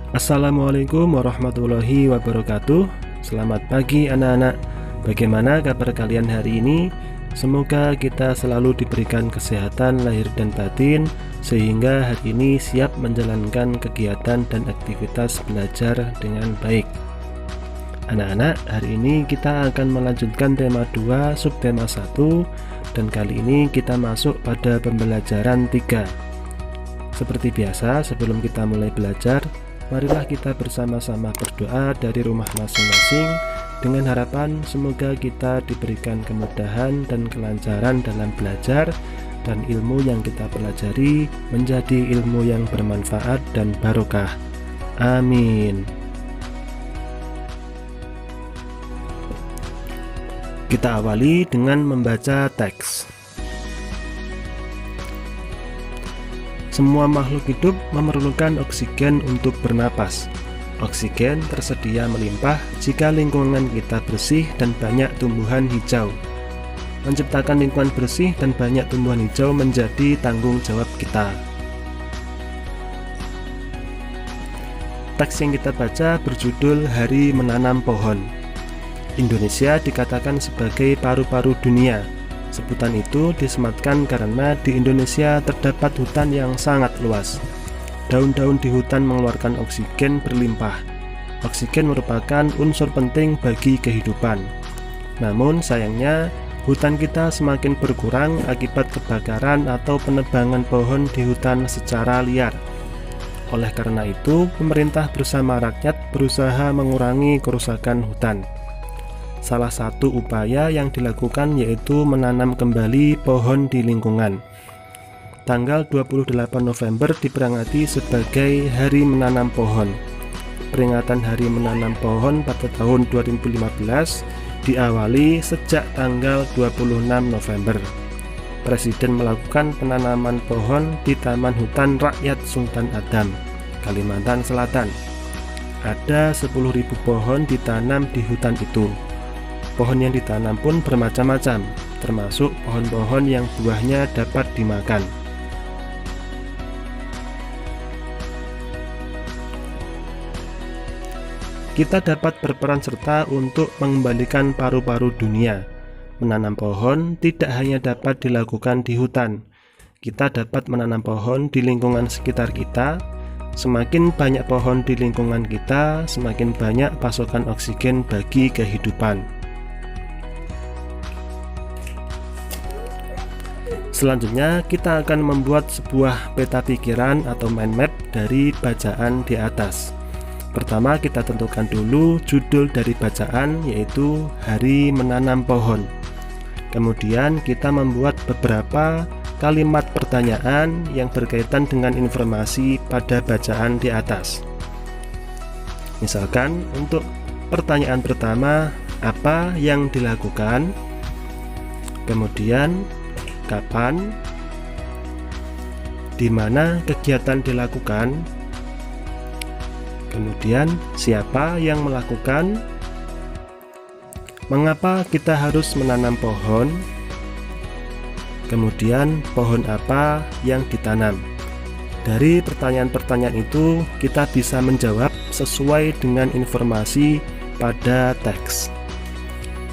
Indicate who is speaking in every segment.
Speaker 1: Assalamualaikum warahmatullahi wabarakatuh. Selamat pagi anak-anak. Bagaimana kabar kalian hari ini? Semoga kita selalu diberikan kesehatan lahir dan batin, sehingga hari ini siap menjalankan kegiatan dan aktivitas belajar dengan baik. Anak-anak, hari ini kita akan melanjutkan tema 2 subtema 1, dan kali ini kita masuk pada pembelajaran 3. Seperti biasa, sebelum kita mulai belajar, marilah kita bersama-sama berdoa dari rumah masing-masing dengan harapan semoga kita diberikan kemudahan dan kelancaran dalam belajar dan ilmu yang kita pelajari menjadi ilmu yang bermanfaat dan barokah. Amin. Kita awali dengan membaca teks. Semua makhluk hidup memerlukan oksigen untuk bernapas. Oksigen tersedia melimpah jika lingkungan kita bersih dan banyak tumbuhan hijau. Menciptakan lingkungan bersih dan banyak tumbuhan hijau menjadi tanggung jawab kita. Teks yang kita baca berjudul Hari Menanam Pohon. Indonesia dikatakan sebagai paru-paru dunia. Sebutan itu disematkan karena di Indonesia terdapat hutan yang sangat luas. Daun-daun di hutan mengeluarkan oksigen berlimpah. Oksigen merupakan unsur penting bagi kehidupan. Namun sayangnya, hutan kita semakin berkurang akibat kebakaran atau penebangan pohon di hutan secara liar. Oleh karena itu, pemerintah bersama rakyat berusaha mengurangi kerusakan hutan. Salah satu upaya yang dilakukan yaitu menanam kembali pohon di lingkungan. Tanggal 28 November diperingati sebagai Hari Menanam Pohon. Peringatan Hari Menanam Pohon pada tahun 2015 diawali sejak tanggal 26 November. Presiden melakukan penanaman pohon di Taman Hutan Rakyat Sultan Adam, Kalimantan Selatan. Ada 10.000 pohon ditanam di hutan itu. Pohon yang ditanam pun bermacam-macam, termasuk pohon-pohon yang buahnya dapat dimakan. Kita dapat berperan serta untuk mengembalikan paru-paru dunia. Menanam pohon tidak hanya dapat dilakukan di hutan. Kita dapat menanam pohon di lingkungan sekitar kita. Semakin banyak pohon di lingkungan kita, semakin banyak pasokan oksigen bagi kehidupan. Selanjutnya, kita akan membuat sebuah peta pikiran atau mind map dari bacaan di atas. Pertama, kita tentukan dulu judul dari bacaan, yaitu Hari Menanam Pohon. Kemudian, kita membuat beberapa kalimat pertanyaan yang berkaitan dengan informasi pada bacaan di atas. Misalkan, untuk pertanyaan pertama, apa yang dilakukan? Kemudian, kapan, di mana kegiatan dilakukan, kemudian siapa yang melakukan, mengapa kita harus menanam pohon, kemudian pohon apa yang ditanam. Dari pertanyaan-pertanyaan itu kita bisa menjawab sesuai dengan informasi pada teks.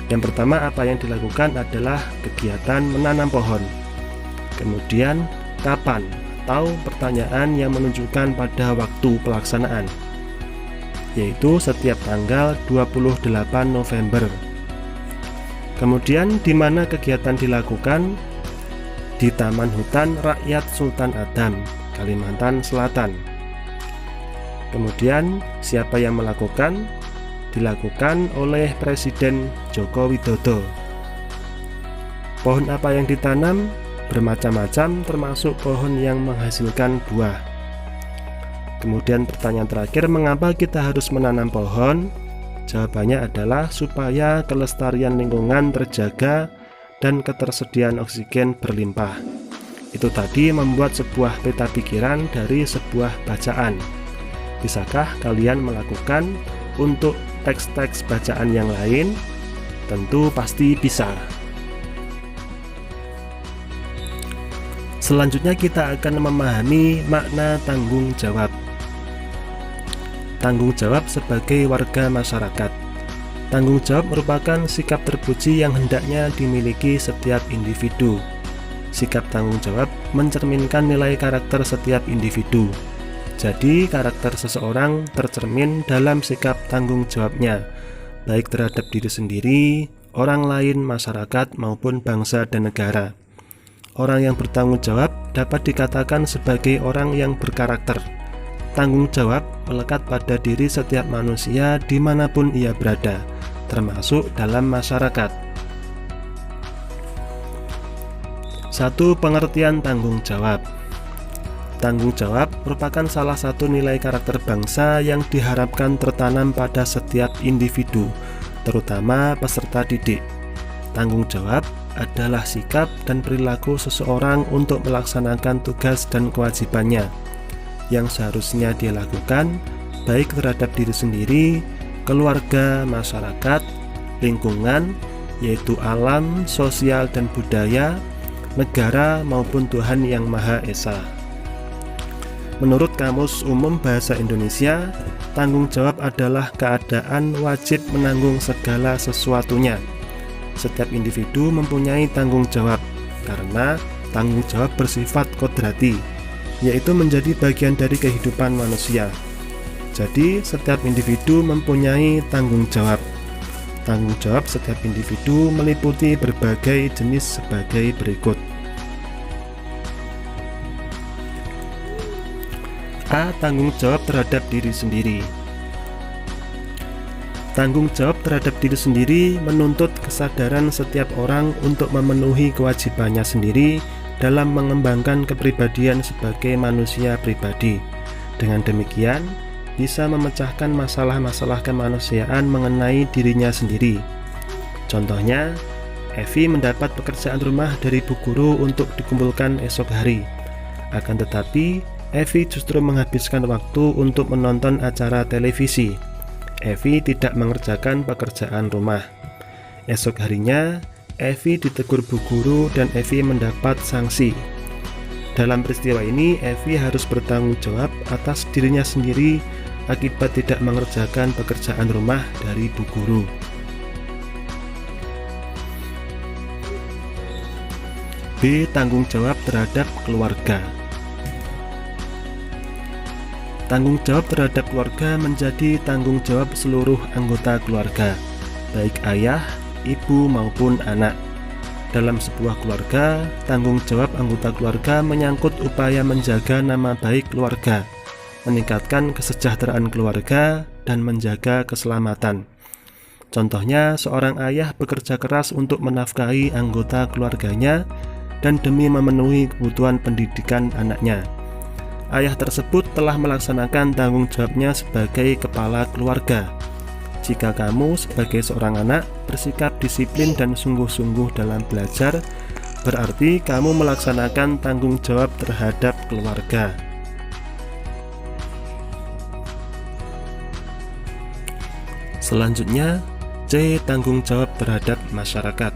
Speaker 1: Yang pertama, apa yang dilakukan adalah kegiatan menanam pohon. Kemudian, kapan? Atau pertanyaan yang menunjukkan pada waktu pelaksanaan, yaitu setiap tanggal 28 November. Kemudian, di mana kegiatan dilakukan? Di Taman Hutan Rakyat Sultan Adam, Kalimantan Selatan. Kemudian, siapa yang melakukan? Dilakukan oleh Presiden Joko Widodo. Pohon apa yang ditanam? Bermacam-macam, termasuk pohon yang menghasilkan buah. Kemudian pertanyaan terakhir, mengapa kita harus menanam pohon? Jawabannya adalah supaya kelestarian lingkungan terjaga dan ketersediaan oksigen berlimpah. Itu tadi membuat sebuah peta pikiran dari sebuah bacaan. Bisakah kalian melakukan untuk teks-teks bacaan yang lain? Tentu pasti bisa. Selanjutnya kita akan memahami makna tanggung jawab. Tanggung jawab sebagai warga masyarakat. Tanggung jawab merupakan sikap terpuji yang hendaknya dimiliki setiap individu. Sikap tanggung jawab mencerminkan nilai karakter setiap individu. Jadi, karakter seseorang tercermin dalam sikap tanggung jawabnya, baik terhadap diri sendiri, orang lain, masyarakat, maupun bangsa dan negara. Orang yang bertanggung jawab dapat dikatakan sebagai orang yang berkarakter. Tanggung jawab melekat pada diri setiap manusia dimanapun ia berada, termasuk dalam masyarakat. 1. Pengertian tanggung jawab. Tanggung jawab merupakan salah satu nilai karakter bangsa yang diharapkan tertanam pada setiap individu, terutama peserta didik. Tanggung jawab adalah sikap dan perilaku seseorang untuk melaksanakan tugas dan kewajibannya yang seharusnya dia lakukan, baik terhadap diri sendiri, keluarga, masyarakat, lingkungan, yaitu alam, sosial dan budaya, negara maupun Tuhan Yang Maha Esa. Menurut Kamus Umum Bahasa Indonesia, tanggung jawab adalah keadaan wajib menanggung segala sesuatunya. Setiap individu mempunyai tanggung jawab, karena tanggung jawab bersifat kodrati, yaitu menjadi bagian dari kehidupan manusia. Jadi, setiap individu mempunyai tanggung jawab. Tanggung jawab setiap individu meliputi berbagai jenis sebagai berikut. A. Tanggung jawab terhadap diri sendiri. Tanggung jawab terhadap diri sendiri menuntut kesadaran setiap orang untuk memenuhi kewajibannya sendiri dalam mengembangkan kepribadian sebagai manusia pribadi. Dengan demikian, bisa memecahkan masalah-masalah kemanusiaan mengenai dirinya sendiri. Contohnya, Evi mendapat pekerjaan rumah dari Bu Guru untuk dikumpulkan esok hari. Akan tetapi, Evi justru menghabiskan waktu untuk menonton acara televisi. Evi tidak mengerjakan pekerjaan rumah. Esok harinya, Evi ditegur Bu Guru dan Evi mendapat sanksi. Dalam peristiwa ini, Evi harus bertanggung jawab atas dirinya sendiri akibat tidak mengerjakan pekerjaan rumah dari Bu Guru. B. Tanggung jawab terhadap keluarga. Tanggung jawab terhadap keluarga menjadi tanggung jawab seluruh anggota keluarga, baik ayah, ibu maupun anak. Dalam sebuah keluarga, tanggung jawab anggota keluarga menyangkut upaya menjaga nama baik keluarga, meningkatkan kesejahteraan keluarga, dan menjaga keselamatan. Contohnya, seorang ayah bekerja keras untuk menafkahi anggota keluarganya dan demi memenuhi kebutuhan pendidikan anaknya. Ayah tersebut telah melaksanakan tanggung jawabnya sebagai kepala keluarga. Jika kamu sebagai seorang anak bersikap disiplin dan sungguh-sungguh dalam belajar, berarti kamu melaksanakan tanggung jawab terhadap keluarga. Selanjutnya, C. Tanggung jawab terhadap masyarakat.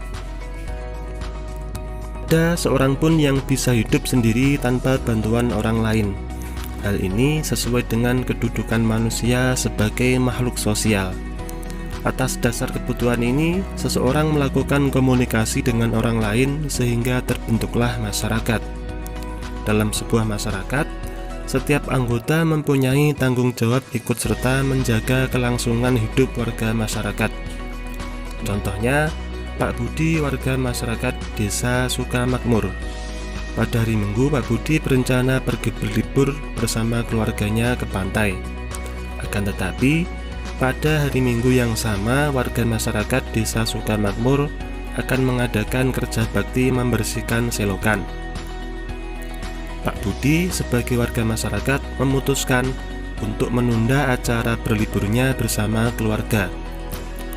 Speaker 1: Ada seorang pun yang bisa hidup sendiri tanpa bantuan orang lain. Hal ini sesuai dengan kedudukan manusia sebagai makhluk sosial. Atas dasar kebutuhan ini, seseorang melakukan komunikasi dengan orang lain sehingga terbentuklah masyarakat. Dalam sebuah masyarakat, setiap anggota mempunyai tanggung jawab ikut serta menjaga kelangsungan hidup warga masyarakat. Contohnya, Pak Budi warga masyarakat Desa Sukamakmur. Pada hari Minggu, Pak Budi berencana pergi berlibur bersama keluarganya ke pantai. Akan tetapi, pada hari Minggu yang sama, warga masyarakat Desa Sukamakmur akan mengadakan kerja bakti membersihkan selokan. Pak Budi sebagai warga masyarakat memutuskan untuk menunda acara berliburnya bersama keluarga,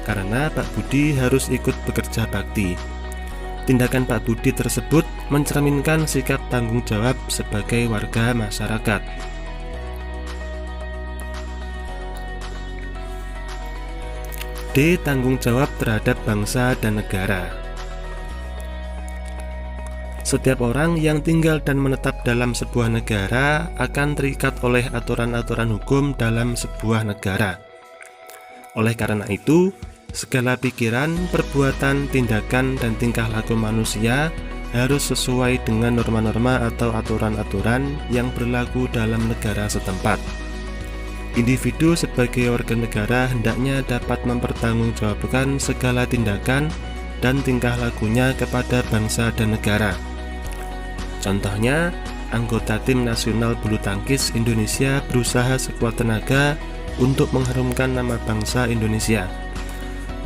Speaker 1: karena Pak Budi harus ikut bekerja bakti. Tindakan Pak Budi tersebut mencerminkan sikap tanggung jawab sebagai warga masyarakat. D. Tanggung jawab terhadap bangsa dan negara. Setiap orang yang tinggal dan menetap dalam sebuah negara akan terikat oleh aturan-aturan hukum dalam sebuah negara. Oleh karena itu, segala pikiran, perbuatan, tindakan, dan tingkah laku manusia harus sesuai dengan norma-norma atau aturan-aturan yang berlaku dalam negara setempat. Individu sebagai warga negara hendaknya dapat mempertanggungjawabkan segala tindakan dan tingkah lakunya kepada bangsa dan negara. Contohnya, anggota tim nasional bulu tangkis Indonesia berusaha sekuat tenaga untuk mengharumkan nama bangsa Indonesia.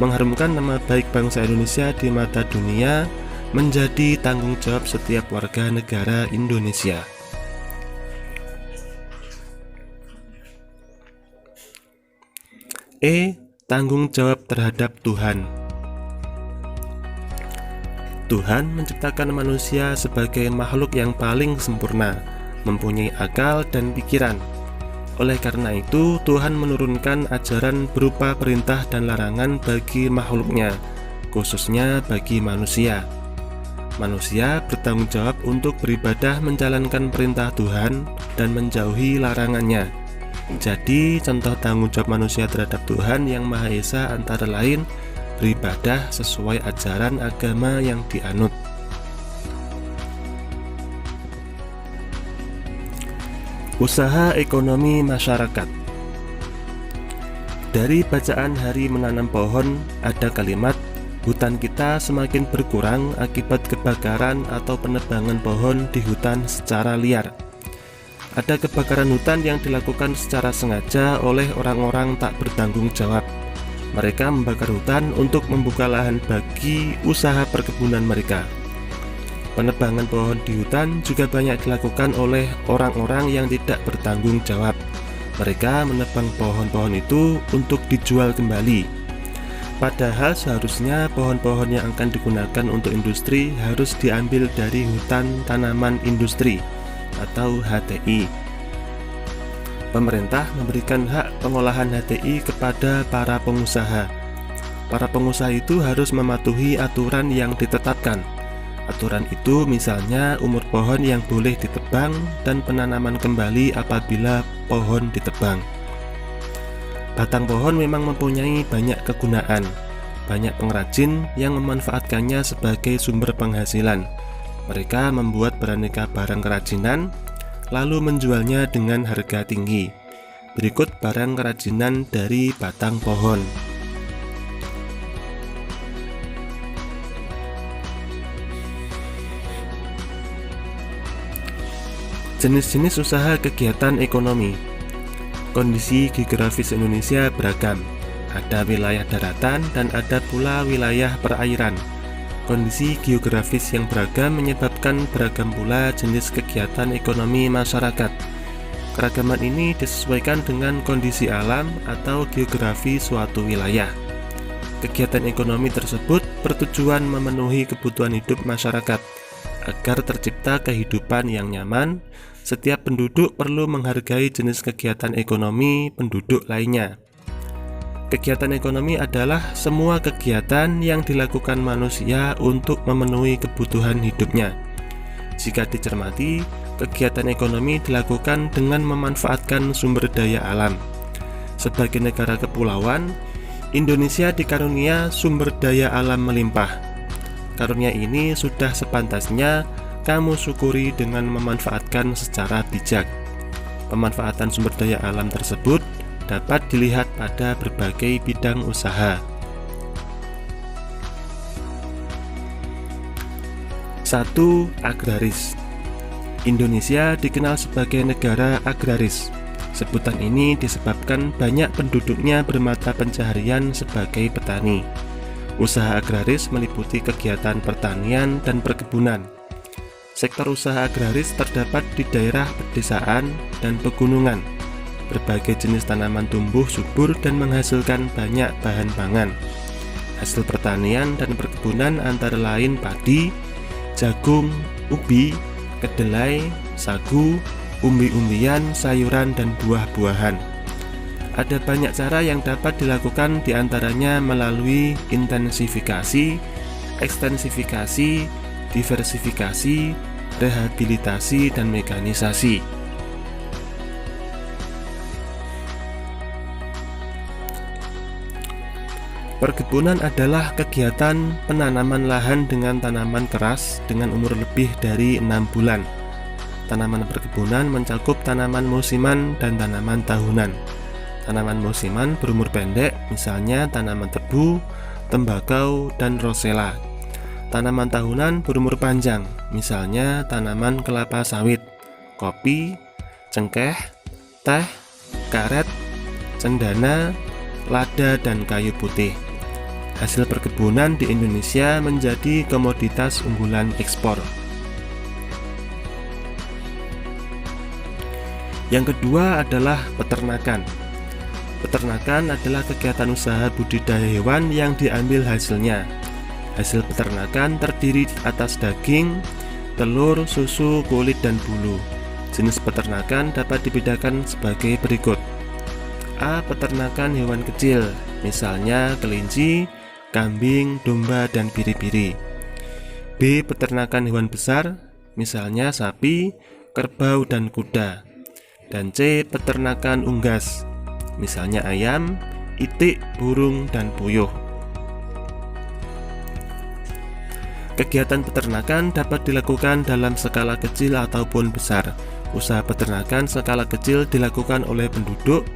Speaker 1: Mengharumkan nama baik bangsa Indonesia di mata dunia menjadi tanggung jawab setiap warga negara Indonesia. Tanggung jawab terhadap Tuhan. Tuhan menciptakan manusia sebagai makhluk yang paling sempurna, mempunyai akal dan pikiran. Oleh karena itu, Tuhan menurunkan ajaran berupa perintah dan larangan bagi makhluknya, khususnya bagi manusia. Manusia bertanggung jawab untuk beribadah menjalankan perintah Tuhan dan menjauhi larangannya. Jadi, contoh tanggung jawab manusia terhadap Tuhan Yang Maha Esa antara lain beribadah sesuai ajaran agama yang dianut. Usaha ekonomi masyarakat. Dari bacaan Hari Menanam Pohon ada kalimat, hutan kita semakin berkurang akibat kebakaran atau penebangan pohon di hutan secara liar. Ada kebakaran hutan yang dilakukan secara sengaja oleh orang-orang tak bertanggung jawab. Mereka membakar hutan untuk membuka lahan bagi usaha perkebunan mereka. Penebangan pohon di hutan juga banyak dilakukan oleh orang-orang yang tidak bertanggung jawab. Mereka menebang pohon-pohon itu untuk dijual kembali. Padahal seharusnya pohon-pohon yang akan digunakan untuk industri harus diambil dari hutan tanaman industri atau HTI. Pemerintah memberikan hak pengolahan HTI kepada para pengusaha. Para pengusaha itu harus mematuhi aturan yang ditetapkan. Aturan itu misalnya umur pohon yang boleh ditebang dan penanaman kembali apabila pohon ditebang. Batang pohon memang mempunyai banyak kegunaan. Banyak pengrajin yang memanfaatkannya sebagai sumber penghasilan. Mereka membuat beraneka barang kerajinan lalu menjualnya dengan harga tinggi. Berikut barang kerajinan dari batang pohon. Jenis-jenis usaha kegiatan ekonomi. Kondisi geografis Indonesia beragam. Ada wilayah daratan dan ada pula wilayah perairan. Kondisi geografis yang beragam menyebabkan beragam pula jenis kegiatan ekonomi masyarakat. Keragaman ini disesuaikan dengan kondisi alam atau geografi suatu wilayah. Kegiatan ekonomi tersebut bertujuan memenuhi kebutuhan hidup masyarakat. Agar tercipta kehidupan yang nyaman, setiap penduduk perlu menghargai jenis kegiatan ekonomi penduduk lainnya. Kegiatan ekonomi adalah semua kegiatan yang dilakukan manusia untuk memenuhi kebutuhan hidupnya. Jika dicermati, kegiatan ekonomi dilakukan dengan memanfaatkan sumber daya alam. Sebagai negara kepulauan, Indonesia dikarunia sumber daya alam melimpah. Karunia ini sudah sepantasnya kamu syukuri dengan memanfaatkan secara bijak. Pemanfaatan sumber daya alam tersebut dapat dilihat pada berbagai bidang usaha. 1. Agraris. Indonesia dikenal sebagai negara agraris. Sebutan ini disebabkan banyak penduduknya bermata pencaharian sebagai petani. Usaha agraris meliputi kegiatan pertanian dan perkebunan. Sektor usaha agraris terdapat di daerah pedesaan dan pegunungan. Berbagai jenis tanaman tumbuh subur dan menghasilkan banyak bahan pangan. Hasil pertanian dan perkebunan antara lain padi, jagung, ubi, kedelai, sagu, umbi-umbian, sayuran, dan buah-buahan. Ada banyak cara yang dapat dilakukan, diantaranya melalui intensifikasi, ekstensifikasi, diversifikasi, rehabilitasi, dan mekanisasi. Perkebunan adalah kegiatan penanaman lahan dengan tanaman keras dengan umur lebih dari 6 bulan. Tanaman perkebunan mencakup tanaman musiman dan tanaman tahunan. Tanaman musiman berumur pendek, misalnya tanaman tebu, tembakau, dan rosella. Tanaman tahunan berumur panjang, misalnya tanaman kelapa sawit, kopi, cengkeh, teh, karet, cendana, lada, dan kayu putih. Hasil perkebunan di Indonesia menjadi komoditas unggulan ekspor. Yang kedua adalah peternakan. Peternakan adalah kegiatan usaha budidaya hewan yang diambil hasilnya. Hasil peternakan terdiri atas daging, telur, susu, kulit, dan bulu. Jenis peternakan dapat dibedakan sebagai berikut. A. Peternakan hewan kecil, misalnya kelinci, kambing, domba, dan biri-biri. B. Peternakan hewan besar, misalnya sapi, kerbau, dan kuda. Dan C. Peternakan unggas, misalnya ayam, itik, burung, dan puyuh. Kegiatan peternakan dapat dilakukan dalam skala kecil ataupun besar. Usaha peternakan skala kecil dilakukan oleh penduduk.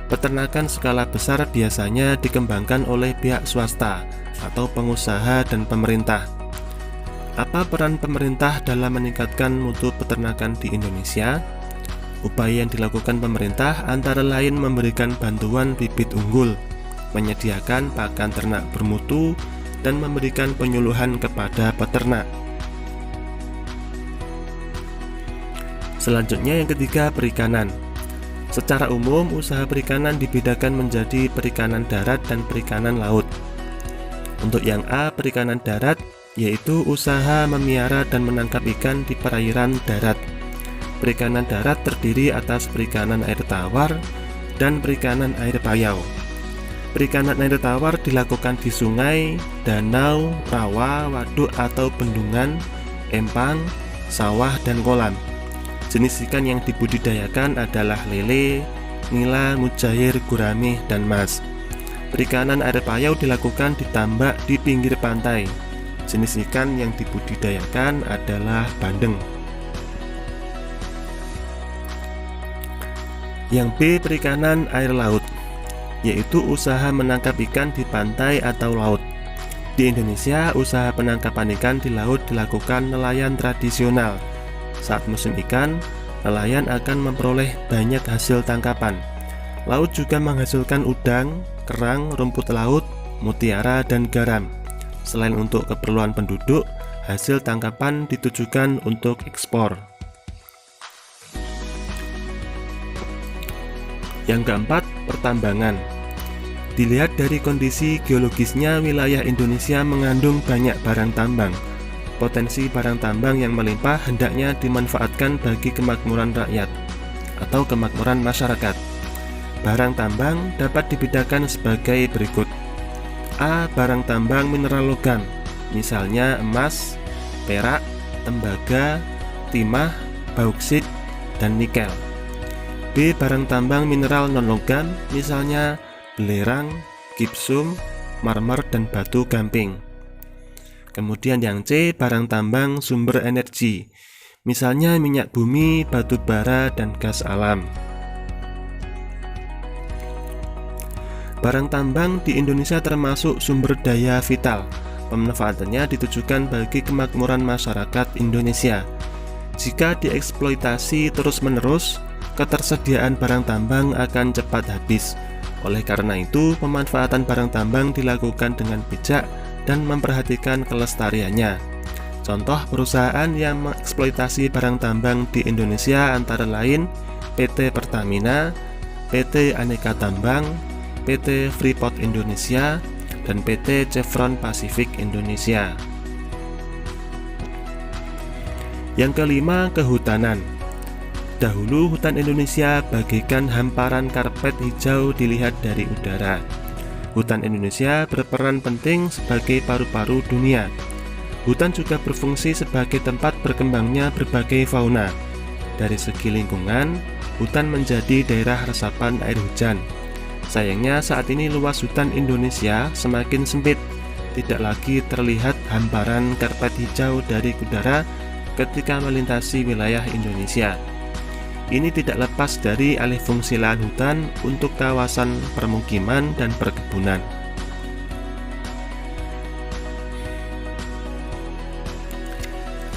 Speaker 1: Peternakan skala besar biasanya dikembangkan oleh pihak swasta atau pengusaha dan pemerintah. Apa peran pemerintah dalam meningkatkan mutu peternakan di Indonesia? Upaya yang dilakukan pemerintah antara lain memberikan bantuan bibit unggul, menyediakan pakan ternak bermutu, dan memberikan penyuluhan kepada peternak. Selanjutnya yang ketiga, perikanan. Secara umum, usaha perikanan dibedakan menjadi perikanan darat dan perikanan laut. Untuk yang A, perikanan darat, yaitu usaha memelihara dan menangkap ikan di perairan darat. Perikanan darat terdiri atas perikanan air tawar dan perikanan air payau. Perikanan air tawar dilakukan di sungai, danau, rawa, waduk atau bendungan, empang, sawah, dan kolam. Jenis ikan yang dibudidayakan adalah lele, nila, mujair, gurame, dan mas. Perikanan air payau dilakukan di tambak di pinggir pantai. Jenis ikan yang dibudidayakan adalah bandeng. Yang B, perikanan air laut, yaitu usaha menangkap ikan di pantai atau laut. Di Indonesia, usaha penangkapan ikan di laut dilakukan nelayan tradisional. Saat musim ikan, nelayan akan memperoleh banyak hasil tangkapan. Laut juga menghasilkan udang, kerang, rumput laut, mutiara, dan garam. Selain untuk keperluan penduduk, hasil tangkapan ditujukan untuk ekspor. Yang keempat, pertambangan. Dilihat dari kondisi geologisnya, wilayah Indonesia mengandung banyak barang tambang. Potensi barang tambang yang melimpah hendaknya dimanfaatkan bagi kemakmuran rakyat atau kemakmuran masyarakat. Barang tambang dapat dibedakan sebagai berikut. A. Barang tambang mineral logam, misalnya emas, perak, tembaga, timah, bauksit, dan nikel. B. Barang tambang mineral non-logam, misalnya belerang, gipsum, marmer, dan batu gamping. Kemudian yang C, barang tambang sumber energi, misalnya minyak bumi, batu bara, dan gas alam. Barang tambang di Indonesia termasuk sumber daya vital. Pemanfaatannya ditujukan bagi kemakmuran masyarakat Indonesia. Jika dieksploitasi terus-menerus, ketersediaan barang tambang akan cepat habis. Oleh karena itu, pemanfaatan barang tambang dilakukan dengan bijak dan memperhatikan kelestariannya. Contoh perusahaan yang mengeksploitasi barang tambang di Indonesia antara lain PT Pertamina, PT Aneka Tambang, PT Freeport Indonesia, dan PT Chevron Pacific Indonesia. Yang kelima, kehutanan. Dahulu hutan Indonesia bagaikan hamparan karpet hijau dilihat dari udara. Hutan Indonesia berperan penting sebagai paru-paru dunia. Hutan juga berfungsi sebagai tempat berkembangnya berbagai fauna. Dari segi lingkungan, hutan menjadi daerah resapan air hujan. Sayangnya saat ini luas hutan Indonesia semakin sempit, tidak lagi terlihat hamparan karpet hijau dari udara ketika melintasi wilayah Indonesia. Ini tidak lepas dari alih fungsi lahan hutan untuk kawasan permukiman dan perkebunan.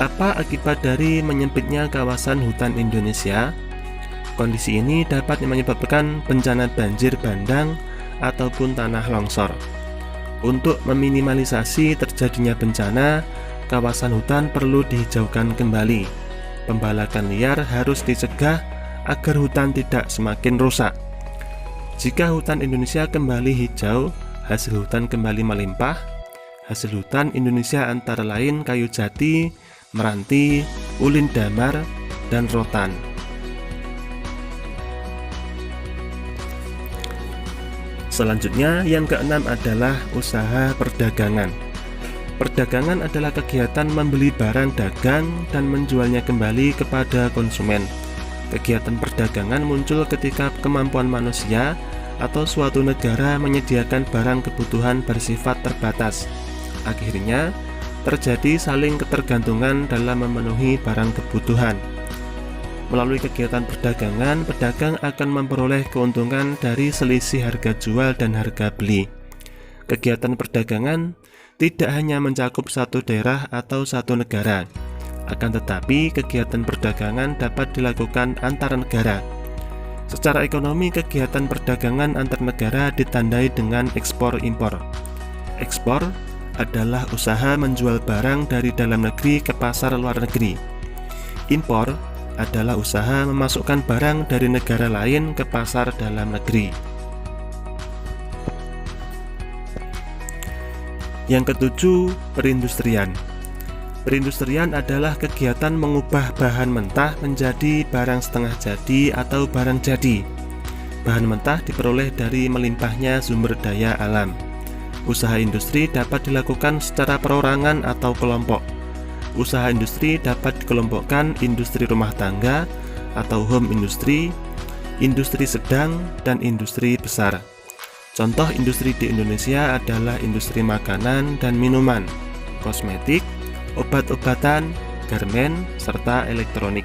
Speaker 1: Apa akibat dari menyempitnya kawasan hutan Indonesia? Kondisi ini dapat menyebabkan bencana banjir bandang ataupun tanah longsor. Untuk meminimalisasi terjadinya bencana, kawasan hutan perlu dihijaukan kembali. Pembalakan liar harus dicegah agar hutan tidak semakin rusak. Jika hutan Indonesia kembali hijau, hasil hutan kembali melimpah. Hasil hutan Indonesia antara lain kayu jati, meranti, ulin damar, dan rotan. Selanjutnya, yang keenam adalah usaha perdagangan. Perdagangan adalah kegiatan membeli barang dagang dan menjualnya kembali kepada konsumen. Kegiatan perdagangan muncul ketika kemampuan manusia atau suatu negara menyediakan barang kebutuhan bersifat terbatas. Akhirnya, terjadi saling ketergantungan dalam memenuhi barang kebutuhan. Melalui kegiatan perdagangan, pedagang akan memperoleh keuntungan dari selisih harga jual dan harga beli. Kegiatan perdagangan tidak hanya mencakup satu daerah atau satu negara, akan tetapi kegiatan perdagangan dapat dilakukan antar negara. Secara ekonomi, kegiatan perdagangan antar negara ditandai dengan ekspor-impor. Ekspor adalah usaha menjual barang dari dalam negeri ke pasar luar negeri. Impor adalah usaha memasukkan barang dari negara lain ke pasar dalam negeri. Yang ketujuh, perindustrian. Perindustrian adalah kegiatan mengubah bahan mentah menjadi barang setengah jadi atau barang jadi. Bahan mentah diperoleh dari melimpahnya sumber daya alam. Usaha industri dapat dilakukan secara perorangan atau kelompok. Usaha industri dapat dikelompokkan industri rumah tangga atau home industry, industri sedang, dan industri besar. Contoh industri di Indonesia adalah industri makanan dan minuman, kosmetik, obat-obatan, garmen, serta elektronik.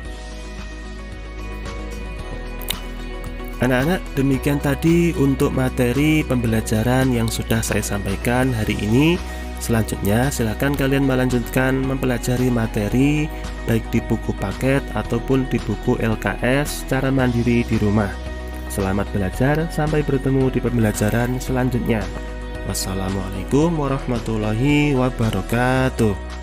Speaker 1: Anak-anak, demikian tadi untuk materi pembelajaran yang sudah saya sampaikan hari ini. Selanjutnya silakan kalian melanjutkan mempelajari materi baik di buku paket ataupun di buku LKS secara mandiri di rumah. Selamat belajar, sampai bertemu di pembelajaran selanjutnya. Wassalamualaikum warahmatullahi wabarakatuh.